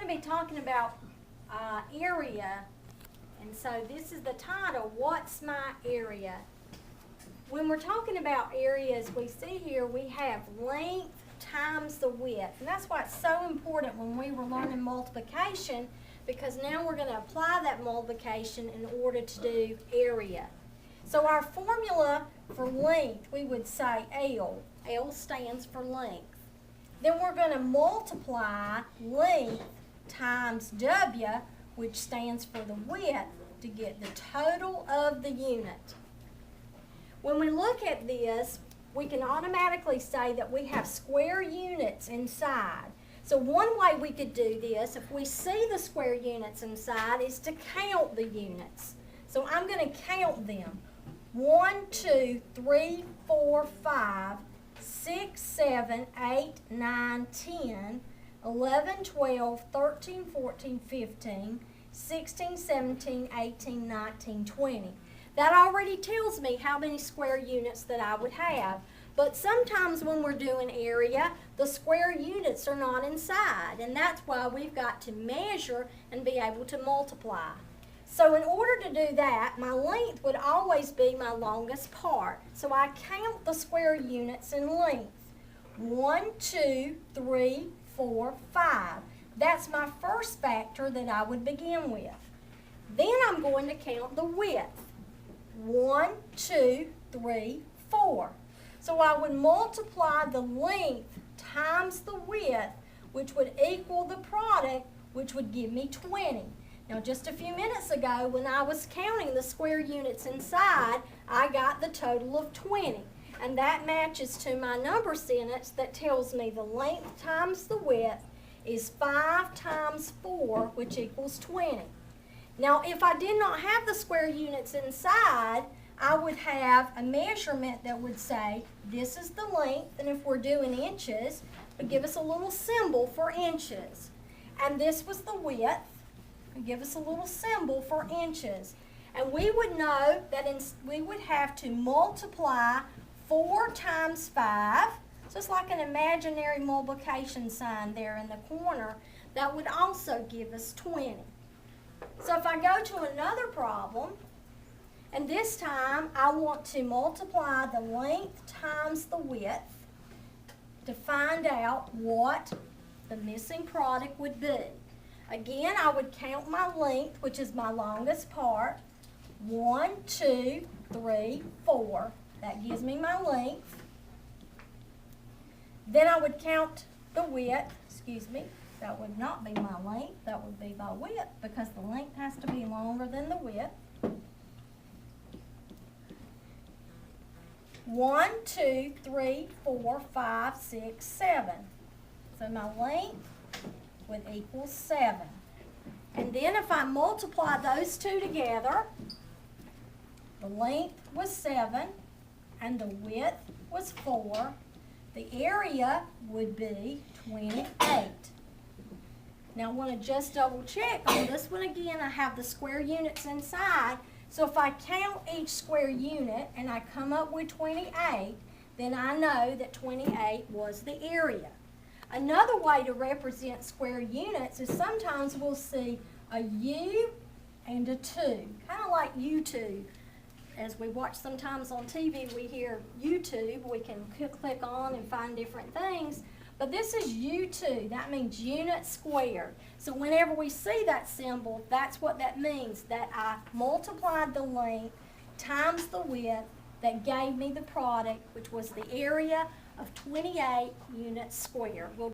to be talking about area, and so this is the title, What's My Area? When we're talking about areas, we see here we have length times the width, and that's why it's so important when we were learning multiplication, because now we're going to apply that multiplication in order to do area. So our formula for length, we would say L. L stands for length. Then we're going to multiply length times W, which stands for the width, to get the total of the unit. When we look at this, we can automatically say that we have square units inside. So one way we could do this, if we see the square units inside, is to count the units. So I'm going to count them. 1, 2, 3, 4, 5, 6, 7, 8, 9, 10, 11, 12, 13, 14, 15, 16, 17, 18, 19, 20. That already tells me how many square units that I would have. But sometimes when we're doing area, the square units are not inside, and that's why we've got to measure and be able to multiply. So in order to do that, my length would always be my longest part. So I count the square units in length. 1, 2, 3, 4, 5. That's my first factor that I would begin with. Then I'm going to count the width. 1, 2, 3, 4. So I would multiply the length times the width, which would equal the product, which would give me 20. Now, just a few minutes ago, when I was counting the square units inside, I got the total of 20. And that matches to my number sentence that tells me the length times the width is 5 times 4, which equals 20. Now, if I did not have the square units inside, I would have a measurement that would say, this is the length, and if we're doing inches, it would give us a little symbol for inches. And this was the width, it would give us a little symbol for inches. And we would know that we would have to multiply 4 times 5, so it's like an imaginary multiplication sign there in the corner, that would also give us 20. So if I go to another problem, and this time I want to multiply the length times the width to find out what the missing product would be. Again, I would count my length, which is my longest part. 1, 2, 3, 4. That gives me my length. Then I would count the width. That would not be my length. That would be my width, because the length has to be longer than the width. 1, 2, 3, 4, 5, 6, 7. So my length would equal 7. And then if I multiply those two together, the length was 7 and the width was 4. The area would be 28. Now I want to just double check on this one again. I have the square units inside. So if I count each square unit and I come up with 28, then I know that 28 was the area. Another way to represent square units is sometimes we'll see a U and a 2, kind of like YouTube. As we watch sometimes on TV, we hear YouTube. We can click on and find different things. But this is U2. That means unit squared. So whenever we see that symbol, that's what that means, that I multiplied the length times the width that gave me the product, which was the area of 28 units squared. We'll